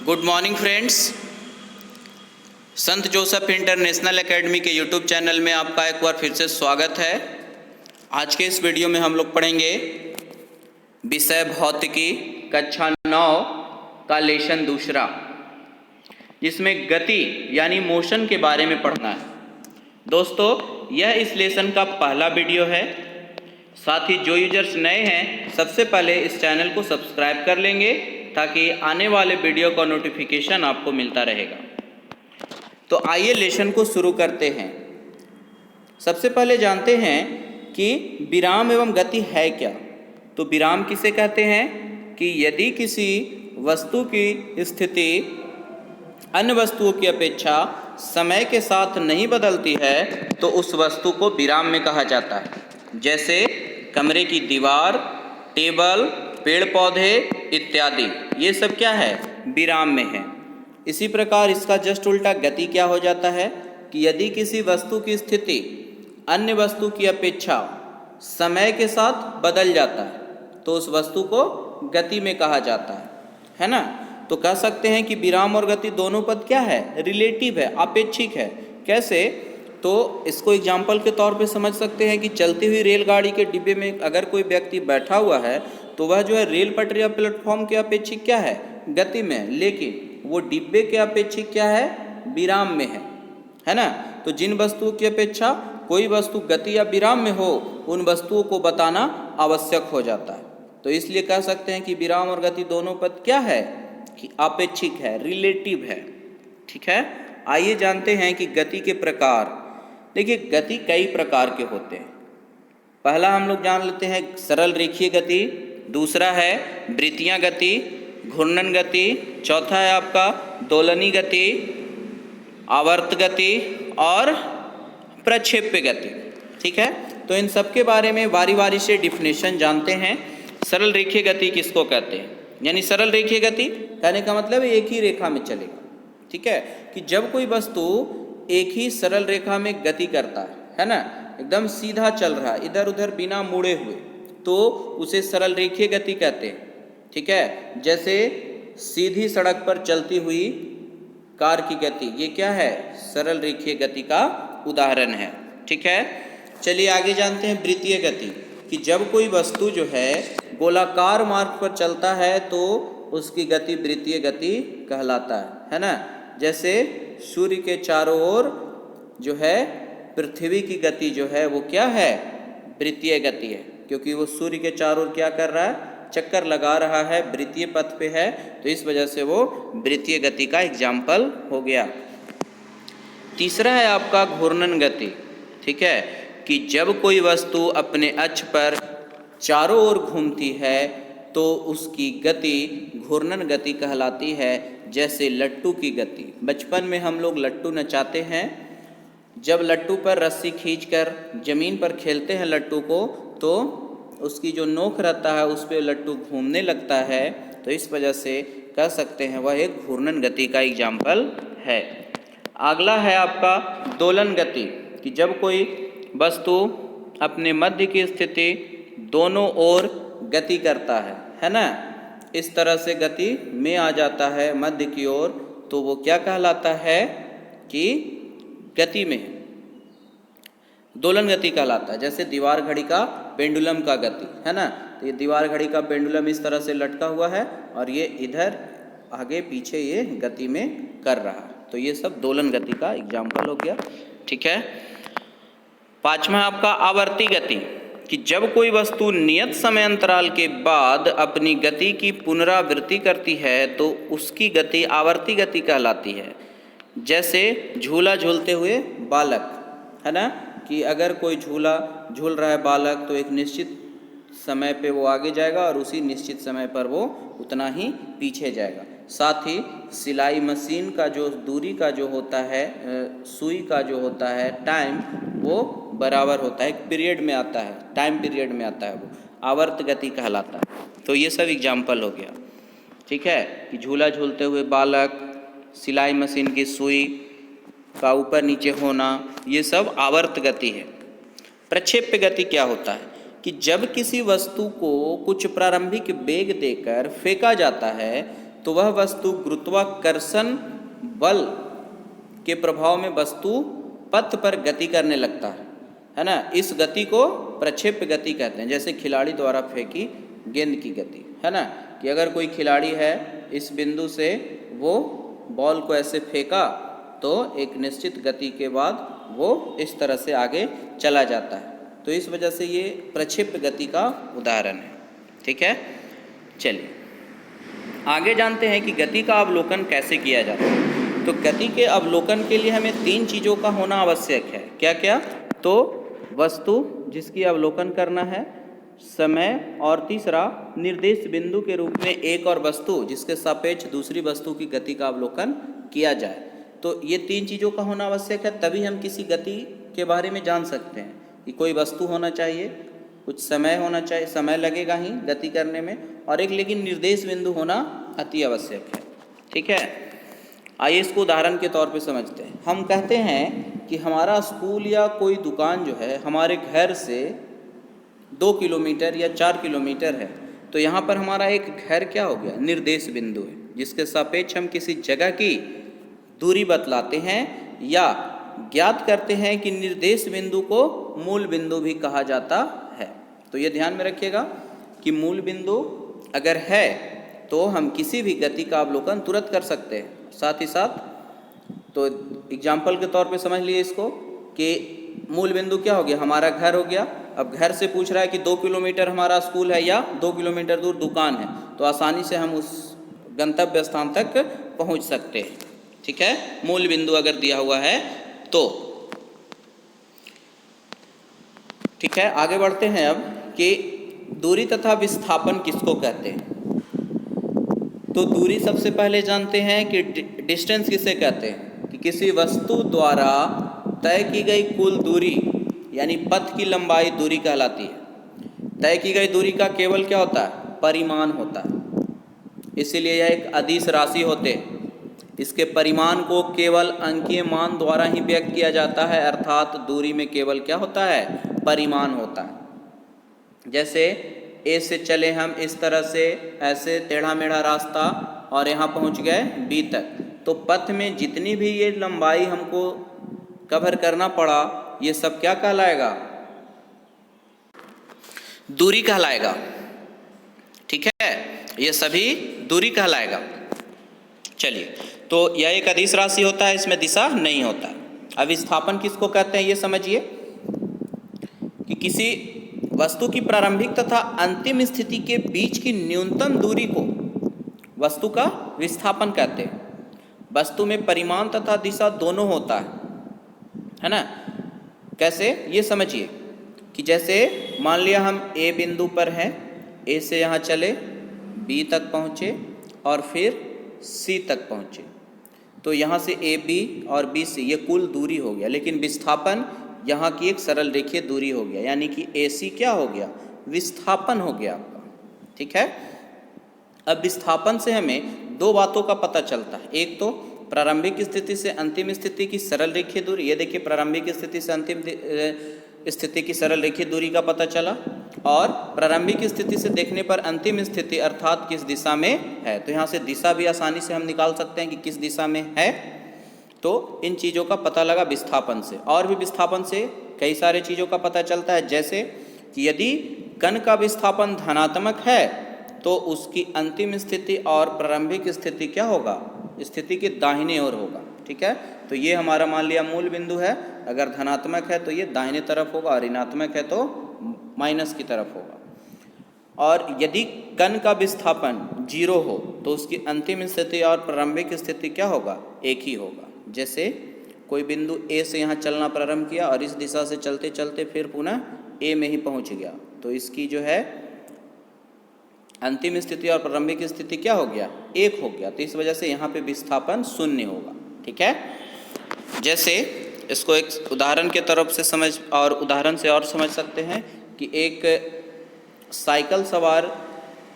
Good morning friends. संत Joseph international academy के YouTube channel में आपका एक बार फिर से स्वागत है। आज के इस वीडियो में हम लोग पढ़ेंगे विषय भौतिकी कक्षा 9 का लेसन दूसरा, जिसमें गति यानी मोशन के बारे में पढ़ना है। दोस्तों, यह इस लेसन का पहला वीडियो है। साथ ही जो यूजर्स नए हैं सबसे पहले इस चैनल को सब्सक्राइब कर लेंगे ताकि आने वाले वीडियो का नोटिफिकेशन आपको मिलता रहेगा। तो आइए लेसन को शुरू करते हैं। सबसे पहले जानते हैं कि विराम एवं गति है क्या। तो विराम किसे कहते हैं कि यदि किसी वस्तु की स्थिति अन्य वस्तुओं की अपेक्षा समय के साथ नहीं बदलती है तो उस वस्तु को विराम में कहा जाता है। जैसे कमरे की दीवार, टेबल, पेड़ पौधे इत्यादि, ये सब क्या है, विराम में है। इसी प्रकार इसका जस्ट उल्टा गति क्या हो जाता है कि यदि किसी वस्तु की स्थिति अन्य वस्तु की अपेक्षा समय के साथ बदल जाता है तो उस वस्तु को गति में कहा जाता है ना। तो कह सकते हैं कि विराम और गति दोनों पद क्या है, रिलेटिव है, आपेक्षिक है। कैसे? तो इसको एग्जाम्पल के तौर पे समझ सकते हैं कि चलती हुई रेलगाड़ी के डिब्बे में अगर कोई व्यक्ति बैठा हुआ है तो वह जो है रेल पटरी या प्लेटफॉर्म के अपेक्षिक क्या है, गति में, लेकिन वो डिब्बे के अपेक्षिक क्या है, विराम में है ना। तो जिन वस्तुओं की अपेक्षा कोई वस्तु गति या विराम में हो उन वस्तुओं को बताना आवश्यक हो जाता है। तो इसलिए कह सकते हैं कि विराम और गति दोनों पद क्या है कि आपेक्षिक है, रिलेटिव है। ठीक है, आइए जानते हैं कि गति के प्रकार। देखिए, गति कई प्रकार के होते हैं। पहला हम लोग जान लेते हैं सरल रेखीय गति, दूसरा है वृत्तीय गति, घूर्णन गति, चौथा है आपका दोलनी गति, आवर्त गति और प्रक्षेप्य गति। ठीक है, तो इन सब के बारे में बारी बारी से डिफिनेशन जानते हैं। सरल रेखीय गति किसको कहते हैं, यानी सरल रेखीय गति कहने का मतलब एक ही रेखा में चलेगा। ठीक है, कि जब कोई वस्तु एक ही सरल रेखा में गति करता है ना, एकदम सीधा चल रहा है इधर उधर बिना मुड़े हुए, तो उसे सरल रेखीय गति कहते हैं। ठीक है, जैसे सीधी सड़क पर चलती हुई कार की गति, ये क्या है, सरल रेखीय गति का उदाहरण है। ठीक है, चलिए आगे जानते हैं वृत्तीय गति, कि जब कोई वस्तु जो है गोलाकार मार्ग पर चलता है तो उसकी गति वृत्तीय गति कहलाता है ना। जैसे सूर्य के चारों ओर जो है पृथ्वी की गति जो है वो क्या है, वृत्तीय गति है, क्योंकि वो सूर्य के चारों ओर क्या कर रहा है, चक्कर लगा रहा है, वृत्तीय पथ पे है, तो इस वजह से वो वृत्तीय गति का एग्जाम्पल हो गया। तीसरा है आपका घूर्णन गति। ठीक है, कि जब कोई वस्तु अपने अक्ष पर चारों ओर घूमती है तो उसकी गति घूर्णन गति कहलाती है। जैसे लट्टू की गति, बचपन में हम लोग लट्टू नचाते हैं। जब लट्टू पर रस्सी खींचकर जमीन पर खेलते हैं लट्टू को, तो उसकी जो नोक रहता है उस पर लट्टू घूमने लगता है, तो इस वजह से कह सकते हैं वह एक घूर्णन गति का एग्जाम्पल है। अगला है आपका दोलन गति, कि जब कोई वस्तु अपने मध्य की स्थिति दोनों ओर गति करता है ना, इस तरह से गति में आ जाता है मध्य की ओर, तो वो क्या कहलाता है कि गति में दोलन गति कहलाता है। जैसे दीवार घड़ी का पेंडुलम का गति है ना, तो ये दीवार घड़ी का पेंडुलम इस तरह से लटका हुआ है और ये इधर आगे पीछे ये गति में कर रहा है, तो ये सब दोलन गति का एग्जाम्पल हो गया। ठीक है, पांचवा आपका आवर्ती गति, कि जब कोई वस्तु नियत समय अंतराल के बाद अपनी गति की पुनरावृत्ति करती है तो उसकी गति आवर्ती गति कहलाती है। जैसे झूला झूलते हुए बालक है ना, कि अगर कोई झूला झूल रहा है बालक तो एक निश्चित समय पे वो आगे जाएगा और उसी निश्चित समय पर वो उतना ही पीछे जाएगा। साथ ही सिलाई मशीन का जो दूरी का जो होता है, सुई का जो होता है टाइम, वो बराबर होता है, एक पीरियड में आता है, टाइम पीरियड में आता है, वो आवर्त गति कहलाता है। तो ये सब एग्जाम्पल हो गया। ठीक है, कि झूला झूलते हुए बालक, सिलाई मशीन की सुई का ऊपर नीचे होना, ये सब आवर्त गति है। प्रक्षेप्य गति क्या होता है कि जब किसी वस्तु को कुछ प्रारंभिक वेग देकर फेंका जाता है तो वह वस्तु गुरुत्वाकर्षण बल के प्रभाव में वस्तु पथ पर गति करने लगता है ना। इस गति को प्रक्षेप्य गति कहते हैं। जैसे खिलाड़ी द्वारा फेंकी गेंद की गति, है ना, कि अगर कोई खिलाड़ी है इस बिंदु से वो बॉल को ऐसे फेंका तो एक निश्चित गति के बाद वो इस तरह से आगे चला जाता है। तो इस वजह से ये प्रक्षेप्य गति का उदाहरण है। ठीक है, चलिए आगे जानते हैं कि गति का अवलोकन कैसे किया जाता है। तो गति के अवलोकन के लिए हमें 3 चीज़ों का होना आवश्यक है। क्या क्या? तो वस्तु जिसकी अवलोकन करना है, समय, और तीसरा निर्देश बिंदु के रूप में एक और वस्तु जिसके सापेक्ष दूसरी वस्तु की गति का अवलोकन किया जाए। तो ये 3 चीज़ों का होना आवश्यक है, तभी हम किसी गति के बारे में जान सकते हैं। कि कोई वस्तु होना चाहिए, कुछ समय होना चाहिए, समय लगेगा ही गति करने में, और एक लेकिन निर्देश बिंदु होना अति आवश्यक है। ठीक है, आइए इसको उदाहरण के तौर पे समझते हैं। हम कहते हैं कि हमारा स्कूल या कोई दुकान जो है हमारे घर से 2 किलोमीटर या 4 किलोमीटर है। तो यहाँ पर हमारा एक घर क्या हो गया? निर्देश बिंदु है, जिसके सापेक्ष हम किसी जगह की दूरी बतलाते हैं या ज्ञात करते हैं कि निर्देश बिंदु को मूल बिंदु भी कहा जाता है। तो ये ध्यान में रखिएगा कि मूल बिंदु अगर है तो हम किसी भी गति का अवलोकन तुरंत कर सकते हैं। साथ ही साथ तो एग्जाम्पल के तौर पे समझ लिए इसको कि मूल बिंदु क्या हो गया? हमारा घर हो गया। अब घर से पूछ रहा है कि 2 किलोमीटर हमारा स्कूल है या 2 किलोमीटर दूर दुकान है, तो आसानी से हम उस गंतव्य स्थान तक पहुंच सकते हैं। ठीक है, मूल बिंदु अगर दिया हुआ है तो। ठीक है, आगे बढ़ते हैं अब कि दूरी तथा विस्थापन किसको कहते हैं। तो दूरी सबसे पहले जानते हैं कि डिस्टेंस किसे कहते हैं, कि किसी वस्तु द्वारा तय की गई कुल दूरी यानी पथ की लंबाई दूरी कहलाती है। तय की गई दूरी का केवल क्या होता है? परिमाण होता है। इसीलिए यह एक अदिश राशि होते हैं। इसके परिमाण को केवल अंकीय मान द्वारा ही व्यक्त किया जाता है, अर्थात दूरी में केवल क्या होता है? परिमाण होता है। जैसे ए से चले हम इस तरह से ऐसे टेढ़ा मेढ़ा रास्ता और यहाँ पहुँच गए बी तक, तो पथ में जितनी भी ये लंबाई हमको कवर करना पड़ा, ये सब क्या कहलाएगा? दूरी कहलाएगा। ठीक है, ये सभी दूरी कहलाएगा। चलिए, तो यह एक अदिश राशि होता है, इसमें दिशा नहीं होता। अब विस्थापन किसको कहते हैं ये समझिए, कि किसी वस्तु की प्रारंभिक तथा अंतिम स्थिति के बीच की न्यूनतम दूरी को वस्तु का विस्थापन कहते हैं। वस्तु में परिमाण तथा दिशा दोनों होता है ना। कैसे? ये समझिए कि जैसे मान लिया हम ए बिंदु पर हैं, ए से यहाँ चले, बी तक पहुँचे और फिर सी तक पहुँचे, तो यहाँ से ए बी और बी सी ये कुल दूरी हो गया। लेकिन विस्थापन यहाँ की एक सरल रेखीय दूरी हो गया, यानी कि ए सी क्या हो गया? विस्थापन हो गया आपका। ठीक है, अब विस्थापन से हमें 2 बातों का पता चलता है। एक तो प्रारंभिक स्थिति से अंतिम स्थिति की सरल रेखीय दूरी, ये देखिए प्रारंभिक स्थिति से अंतिम स्थिति की सरल रेखीय दूरी का पता चला, और प्रारंभिक स्थिति से देखने पर अंतिम स्थिति अर्थात किस दिशा में है। तो यहाँ से दिशा भी आसानी से हम निकाल सकते हैं कि किस दिशा में है। तो इन चीज़ों का पता लगा विस्थापन से। और भी विस्थापन से कई सारे चीज़ों का पता चलता है, जैसे कि यदि कण का विस्थापन धनात्मक है तो उसकी अंतिम स्थिति और प्रारंभिक स्थिति क्या होगा? स्थिति के दाहिने ओर होगा। ठीक है, तो ये हमारा मान लिया मूल बिंदु है। अगर धनात्मक है तो ये दाहिने तरफ होगा और ऋणात्मक है तो माइनस की तरफ होगा। और यदि कण का विस्थापन 0 हो तो उसकी अंतिम स्थिति और प्रारंभिक स्थिति क्या होगा? एक ही होगा। जैसे कोई बिंदु ए से यहाँ चलना प्रारंभ किया और इस दिशा से चलते चलते फिर पुनः ए में ही पहुँच गया, तो इसकी जो है अंतिम स्थिति और प्रारंभिक स्थिति क्या हो गया? एक हो गया। तो इस वजह से यहाँ पे विस्थापन 0 होगा। ठीक है, जैसे इसको एक उदाहरण के तरफ से समझ और उदाहरण से और समझ सकते हैं कि एक साइकिल सवार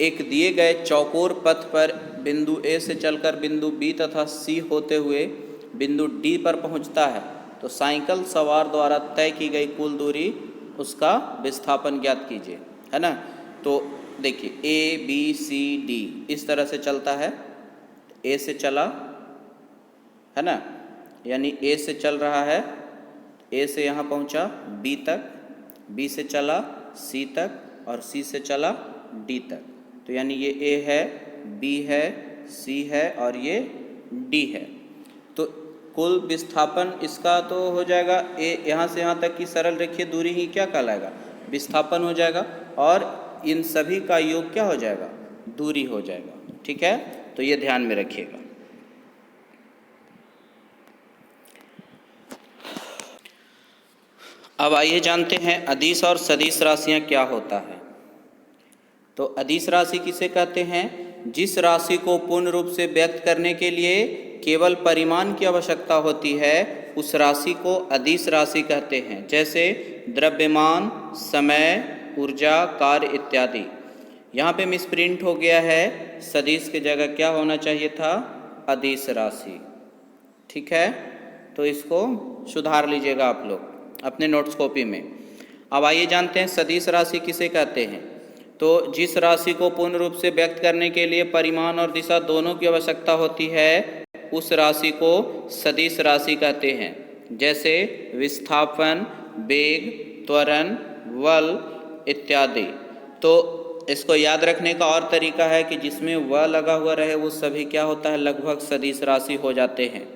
एक दिए गए चौकोर पथ पर बिंदु ए से चलकर बिंदु बी तथा सी होते हुए बिंदु डी पर पहुंचता है, तो साइकिल सवार द्वारा तय की गई कुल दूरी उसका विस्थापन ज्ञात कीजिए, है ना। तो देखिए ए बी सी डी इस तरह से चलता है, ए से चला है ना, यानी ए से चल रहा है, ए से यहाँ पहुँचा बी तक, बी से चला सी तक और सी से चला डी तक। तो यानी ये ए है, बी है, सी है और ये डी है। तो कुल विस्थापन इसका तो हो जाएगा ए, यहाँ से यहाँ तक की सरल रेखीय दूरी ही क्या कहलाएगा, विस्थापन हो जाएगा, और इन सभी का योग क्या हो जाएगा, दूरी हो जाएगा। ठीक है, तो ये ध्यान में रखिएगा। अब आइए जानते हैं अदिश और सदिश राशियां क्या होता है। तो अदिश राशि किसे कहते हैं, जिस राशि को पूर्ण रूप से व्यक्त करने के लिए केवल परिमाण की आवश्यकता होती है उस राशि को अदिश राशि कहते हैं। जैसे द्रव्यमान, समय, ऊर्जा, कार्य इत्यादि। यहाँ पे मिसप्रिंट हो गया है, सदिश की जगह क्या होना चाहिए था, अदिश राशि। ठीक है, तो इसको सुधार लीजिएगा आप लोग अपने नोट्स कॉपी में। अब आइए जानते हैं सदिश राशि किसे कहते हैं। तो जिस राशि को पूर्ण रूप से व्यक्त करने के लिए परिमाण और दिशा दोनों की आवश्यकता होती है उस राशि को सदिश राशि कहते हैं। जैसे विस्थापन, वेग, त्वरण, बल इत्यादि। तो इसको याद रखने का और तरीका है कि जिसमें व लगा हुआ रहे वो सभी क्या होता है, लगभग सदिश राशि हो जाते हैं।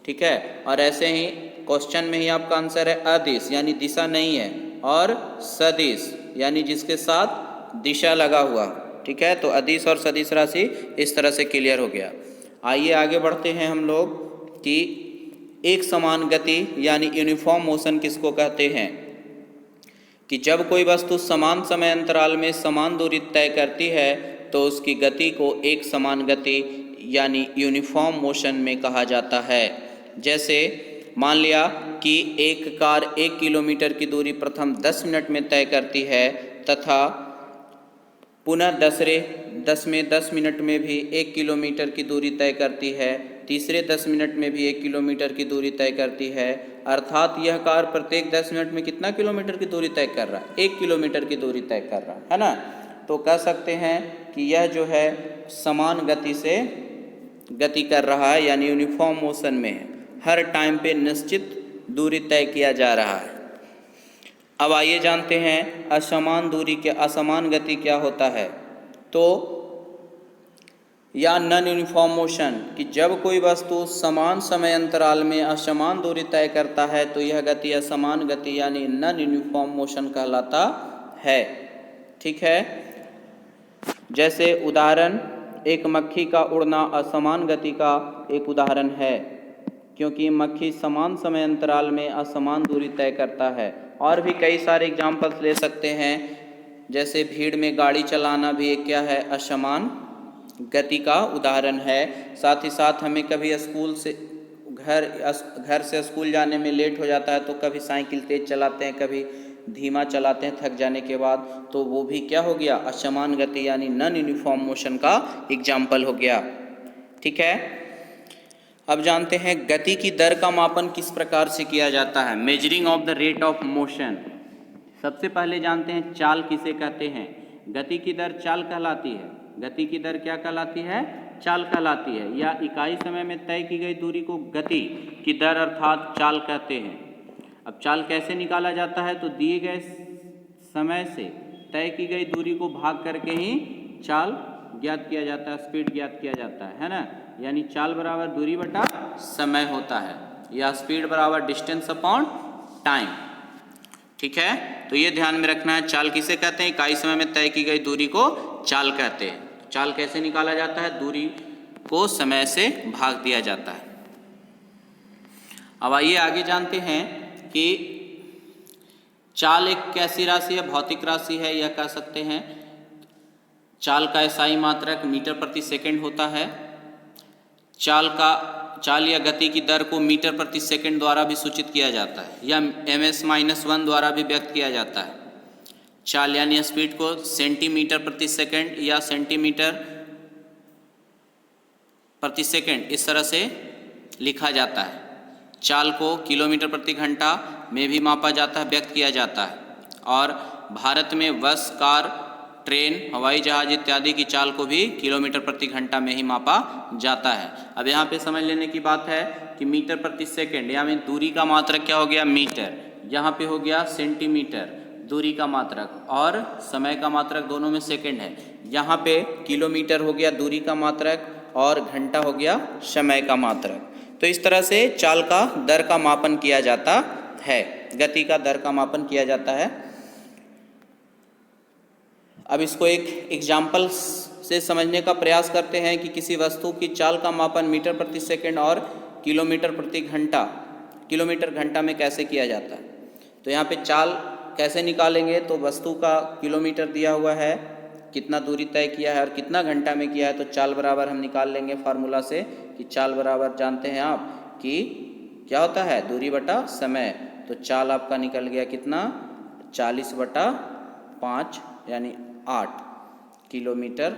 ठीक है, और ऐसे ही क्वेश्चन में ही आपका आंसर है अदिश यानी दिशा नहीं है, और सदिश यानी जिसके साथ दिशा लगा हुआ। ठीक है, तो अदिश और सदिश राशि इस तरह से क्लियर हो गया। आइए आगे बढ़ते हैं हम लोग कि एक समान गति यानी यूनिफॉर्म मोशन किसको कहते हैं। कि जब कोई वस्तु समान समय अंतराल में समान दूरी तय करती है तो उसकी गति को एक समान गति यानी यूनिफॉर्म मोशन में कहा जाता है। जैसे मान लिया कि एक कार 1 किलोमीटर की दूरी प्रथम 10 मिनट में तय करती है तथा पुनः 10 मिनट में भी 1 किलोमीटर की दूरी तय करती है, तीसरे 10 मिनट में भी 1 किलोमीटर की दूरी तय करती है। अर्थात यह कार प्रत्येक 10 मिनट में कितना किलोमीटर की दूरी तय कर रहा है, 1 किलोमीटर की दूरी तय कर रहा है ना। तो कह सकते हैं कि यह जो है समान गति से गति कर रहा है यानी यूनिफॉर्म मोशन में है, हर टाइम पे निश्चित दूरी तय किया जा रहा है। अब आइए जानते हैं असमान दूरी के असमान गति क्या होता है। तो या नॉन यूनिफॉर्म मोशन कि जब कोई वस्तु समान समय अंतराल में असमान दूरी तय करता है तो यह गति असमान गति यानी नॉन यूनिफॉर्म मोशन कहलाता है। ठीक है, जैसे उदाहरण एक मक्खी का उड़ना असमान गति का एक उदाहरण है, क्योंकि मक्खी समान समय अंतराल में असमान दूरी तय करता है। और भी कई सारे एग्जाम्पल्स ले सकते हैं, जैसे भीड़ में गाड़ी चलाना भी एक क्या है, असमान गति का उदाहरण है। साथ ही साथ हमें कभी स्कूल से घर से स्कूल जाने में लेट हो जाता है तो कभी साइकिल तेज चलाते हैं, कभी धीमा चलाते हैं थक जाने के बाद, तो वो भी क्या हो गया, असमान गति यानी नॉन यूनिफॉर्म मोशन का एग्जाम्पल हो गया। ठीक है, अब जानते हैं गति की दर का मापन किस प्रकार से किया जाता है, measuring of the rate of motion. सबसे पहले जानते हैं चाल किसे कहते हैं। गति की दर चाल कहलाती है। गति की दर क्या कहलाती है, चाल कहलाती है, या इकाई समय में तय की गई दूरी को गति की दर अर्थात चाल कहते हैं। अब चाल कैसे निकाला जाता है, तो दिए गए समय से तय की गई दूरी को भाग करके ही चाल ज्ञात किया जाता है, स्पीड ज्ञात किया जाता है ना। यानी चाल बराबर दूरी बटा समय होता है, या स्पीड बराबर डिस्टेंस अपॉन टाइम। ठीक है, तो ये ध्यान में रखना है। चाल किसे कहते हैं, इकाई समय में तय की गई दूरी को चाल कहते हैं। चाल कैसे निकाला जाता है, दूरी को समय से भाग दिया जाता है। अब आइए आगे जानते हैं कि चाल एक कैसी राशि है, भौतिक राशि है, यह कह सकते हैं। चाल का SI मात्रक मीटर प्रति सेकंड होता है। चाल या गति की दर को मीटर प्रति सेकंड द्वारा भी सूचित किया जाता है, या ms-1 द्वारा भी व्यक्त किया जाता है। चाल यानी स्पीड को सेंटीमीटर प्रति सेकंड या सेंटीमीटर प्रति सेकंड इस तरह से लिखा जाता है। चाल को किलोमीटर प्रति घंटा में भी मापा जाता है, व्यक्त किया जाता है। और भारत में बस, कार ट्रेन, हवाई जहाज इत्यादि की चाल को भी किलोमीटर प्रति घंटा में ही मापा जाता है। अब यहाँ पे समझ लेने की बात है कि मीटर प्रति सेकंड, यानी दूरी का मात्रक क्या हो गया मीटर, यहाँ पे हो गया सेंटीमीटर दूरी का मात्रक, और समय का मात्रक दोनों में सेकंड है। यहाँ पे किलोमीटर हो गया दूरी का मात्रक और घंटा हो गया समय का मात्रक। तो इस तरह से चाल का दर का मापन किया जाता है, गति का दर का मापन किया जाता है। अब इसको एक एग्जाम्पल से समझने का प्रयास करते हैं कि किसी वस्तु की चाल का मापन मीटर प्रति सेकंड और किलोमीटर प्रति घंटा, किलोमीटर घंटा में कैसे किया जाता है। तो यहाँ पे चाल कैसे निकालेंगे, तो वस्तु का किलोमीटर दिया हुआ है, कितना दूरी तय किया है और कितना घंटा में किया है, तो चाल बराबर हम निकाल लेंगे फार्मूला से कि चाल बराबर जानते हैं आप कि क्या होता है दूरी बटा समय। तो चाल आपका निकल गया कितना 40/5 यानी 8 किलोमीटर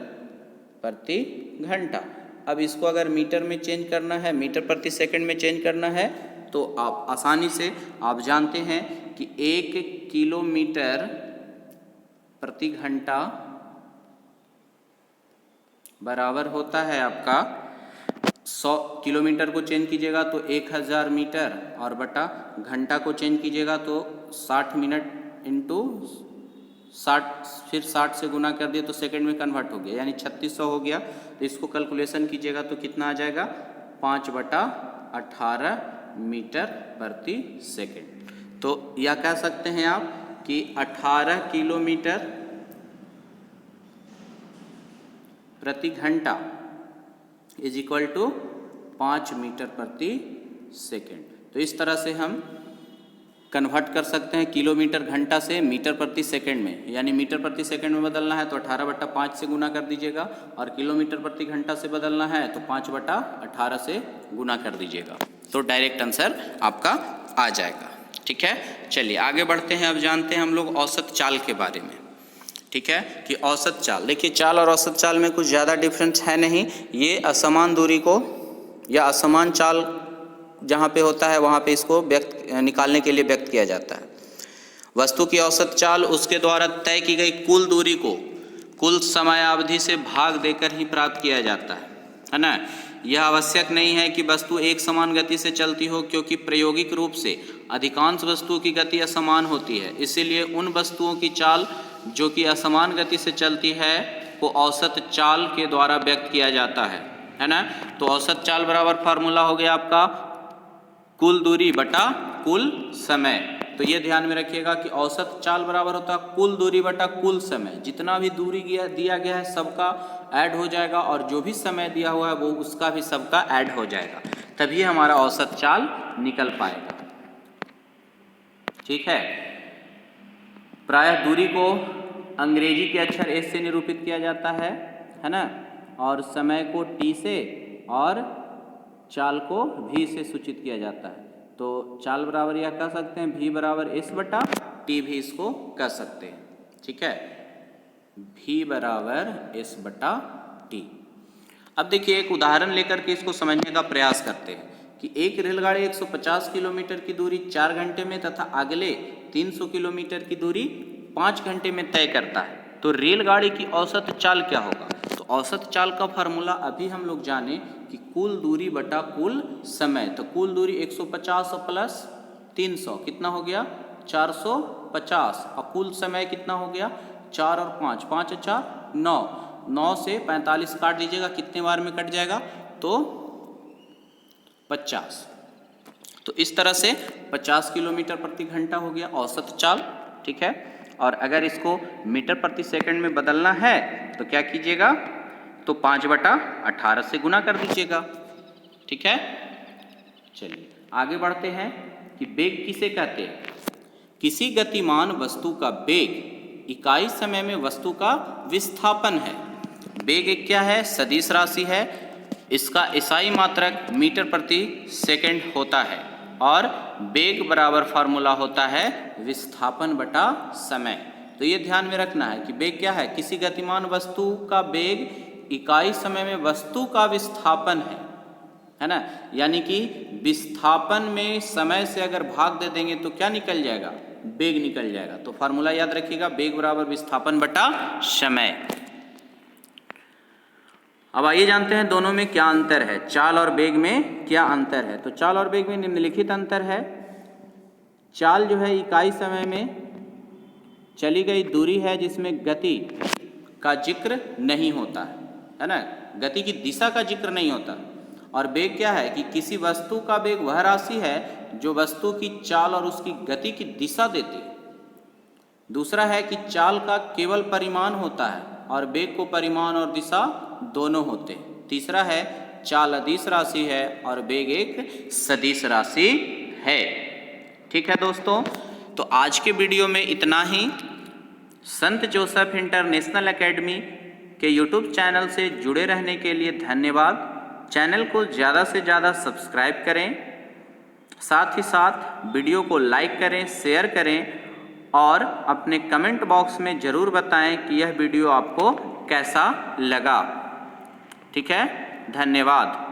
प्रति घंटा। अब इसको अगर मीटर में चेंज करना है, मीटर प्रति सेकंड में चेंज करना है, तो आप आसानी से आप जानते हैं कि 1 किलोमीटर प्रति घंटा बराबर होता है आपका 100 किलोमीटर को चेंज कीजिएगा तो 1000 मीटर, और बटा घंटा को चेंज कीजिएगा तो 60 मिनट इंटू 60, फिर 60 से गुना कर दिए तो सेकंड में कन्वर्ट हो गया, यानी 3600 हो गया। तो इसको कैलकुलेशन कीजिएगा तो कितना आ जाएगा 5/18 मीटर प्रति सेकंड। तो या कह सकते हैं आप कि 18 किलोमीटर प्रति घंटा इज इक्वल टू 5 मीटर प्रति सेकंड। तो इस तरह से हम कन्वर्ट कर सकते हैं किलोमीटर घंटा से मीटर प्रति सेकंड में, यानी मीटर प्रति सेकंड में बदलना है तो 18/5 से गुना कर दीजिएगा, और किलोमीटर प्रति घंटा से बदलना है तो 5/18 से गुना कर दीजिएगा, तो डायरेक्ट आंसर आपका आ जाएगा। ठीक है, चलिए आगे बढ़ते हैं। अब जानते हैं हम लोग औसत चाल के बारे में। ठीक है कि औसत चाल, देखिए चाल और औसत चाल में कुछ ज़्यादा डिफरेंस है नहीं। ये असमान दूरी को या असमान चाल जहाँ पे होता है वहाँ पे इसको निकालने के लिए व्यक्त किया जाता है। वस्तु की औसत चाल उसके द्वारा तय की गई कुल दूरी को कुल समयावधि से भाग देकर ही प्राप्त किया जाता है ना। यह आवश्यक नहीं है कि वस्तु एक समान गति से चलती हो, क्योंकि प्रायोगिक रूप से अधिकांश वस्तुओं की गति असमान होती है। इसीलिए उन वस्तुओं की चाल जो कि असमान गति से चलती है को औसत चाल के द्वारा व्यक्त किया जाता है ना। तो औसत चाल बराबर फार्मूला हो गया आपका कुल दूरी बटा कुल समय। तो ये ध्यान में रखिएगा कि औसत चाल बराबर होता है कुल दूरी बटा कुल समय। जितना भी दूरी दिया गया है सबका ऐड हो जाएगा, और जो भी समय दिया हुआ है वो उसका भी सबका ऐड हो जाएगा, तभी हमारा औसत चाल निकल पाएगा। ठीक है, प्रायः दूरी को अंग्रेजी के अक्षर एस से निरूपित किया जाता है ना, और समय को टी से और चाल को भी से सूचित किया जाता है। तो चाल बराबर यह कह सकते हैं भी बराबर एस बटा टी भी इसको कह सकते हैं। ठीक है, भी बराबर एस बटा टी। अब देखिए एक उदाहरण लेकर के इसको समझने का प्रयास करते हैं कि एक रेलगाड़ी 150 किलोमीटर की दूरी 4 घंटे में तथा अगले 300 किलोमीटर की दूरी 5 घंटे में तय करता है, तो रेलगाड़ी की औसत चाल क्या होगा। तो औसत चाल का फार्मूला अभी हम लोग जाने कि कुल दूरी बटा कुल समय। तो कुल दूरी 150 प्लस 300 कितना हो गया 450, और कुल समय कितना हो गया 4 और 5, 5 और 4 9, 9 से 45 काट दीजिएगा, कितने बार में कट जाएगा तो 50। तो इस तरह से 50 किलोमीटर प्रति घंटा हो गया औसत चाल। ठीक है, और अगर इसको मीटर प्रति सेकंड में बदलना है तो क्या कीजिएगा, तो 5/18 से गुना कर दीजिएगा। ठीक है, चलिए आगे बढ़ते हैं कि वेग किसे कहते हैं। किसी गतिमान वस्तु का वेग इकाई समय में वस्तु का विस्थापन है। वेग एक क्या है, सदिश राशि है, इसका इकाई मात्रक मीटर प्रति सेकंड होता है, और वेग बराबर फार्मूला होता है विस्थापन बटा समय। तो ये ध्यान में रखना है कि वेग क्या है, किसी गतिमान वस्तु का वेग इकाई समय में वस्तु का विस्थापन है ना। यानी कि विस्थापन में समय से अगर भाग दे देंगे तो क्या निकल जाएगा, वेग निकल जाएगा। तो फार्मूला याद रखिएगा, वेग बराबर विस्थापन बटा समय। अब आइए जानते हैं दोनों में क्या अंतर है, चाल और वेग में क्या अंतर है। तो चाल और वेग में निम्नलिखित अंतर है। चाल जो है इकाई समय में चली गई दूरी है जिसमें गति का जिक्र नहीं होता है ना, गति की दिशा का जिक्र नहीं होता। और वेग क्या है कि किसी वस्तु का वेग वह राशि है जो वस्तु की चाल और उसकी गति की दिशा देती है। दूसरा है कि चाल का केवल परिमाण होता है और वेग को परिमाण और दिशा दोनों होते हैं। तीसरा है चाल अदिश राशि है और वेग एक सदिश राशि है। ठीक है दोस्तों, तो आज के वीडियो में इतना ही। संत जोसेफ इंटरनेशनल एकेडमी के यूट्यूब चैनल से जुड़े रहने के लिए धन्यवाद। चैनल को ज़्यादा से ज़्यादा सब्सक्राइब करें, साथ ही साथ वीडियो को लाइक करें, शेयर करें और अपने कमेंट बॉक्स में ज़रूर बताएं कि यह वीडियो आपको कैसा लगा। ठीक है, धन्यवाद।